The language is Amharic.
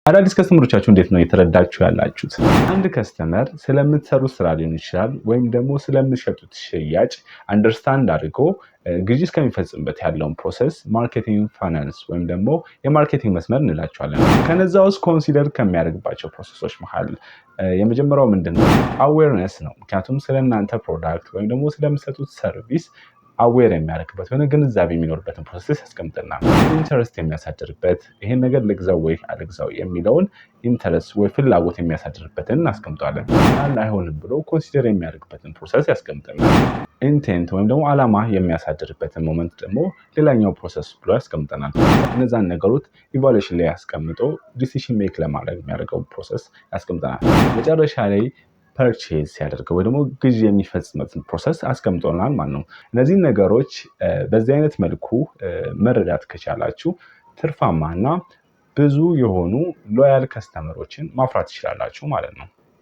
አዳዲስ ከስተመሮቻችሁ እንዴት ነው የተረዳችሁ ያላችሁት? አንድ ከስተመር ስለምትሰሩት ስራ ሊሆን ይችላል ወይም ደግሞ ስለምትሸጡት ሽያጭ አንደርስታንድ አድርጎ ግዢ እስከሚፈጽምበት ያለውን ፕሮሰስ ማርኬቲንግ ፋይናንስ ወይም ደግሞ የማርኬቲንግ መስመር እንላቸዋለን። ከነዛ ውስጥ ኮንሲደር ከሚያደርግባቸው ፕሮሰሶች መሃል የመጀመሪያው ምንድነው? አዌርነስ ነው። ምክንያቱም ስለእናንተ ፕሮዳክት ወይም ደግሞ ስለምትሰጡት ሰርቪስ አዌር የሚያደርግበት ወይም ግንዛቤ የሚኖርበትን ፕሮሰስ ያስቀምጥልናል። ኢንተረስት የሚያሳድርበት ይሄን ነገር ልግዛው ወይ አልግዛው የሚለውን ኢንተረስት ወይ ፍላጎት የሚያሳድርበትን እናስቀምጠዋለን። አይሆንም ብሎ ኮንሲደር የሚያደርግበትን ፕሮሰስ ያስቀምጥልናል። ኢንቴንት ወይም ደግሞ ዓላማ የሚያሳድርበትን ሞመንት ደግሞ ሌላኛው ፕሮሰስ ብሎ ያስቀምጠናል። እነዛን ነገሮች ኢቫሉዌሽን ላይ ያስቀምጦ ዲሲሽን ሜክ ለማድረግ የሚያደርገው ፕሮሰስ ያስቀምጠናል። መጨረሻ ላይ ፐርቼዝ ሲያደርገው ወይ ደግሞ ግዢ የሚፈጽምበትን ፕሮሰስ አስቀምጦናል ማለት ነው። እነዚህን ነገሮች በዚህ አይነት መልኩ መረዳት ከቻላችሁ ትርፋማና ብዙ የሆኑ ሎያል ከስተመሮችን ማፍራት ትችላላችሁ ማለት ነው።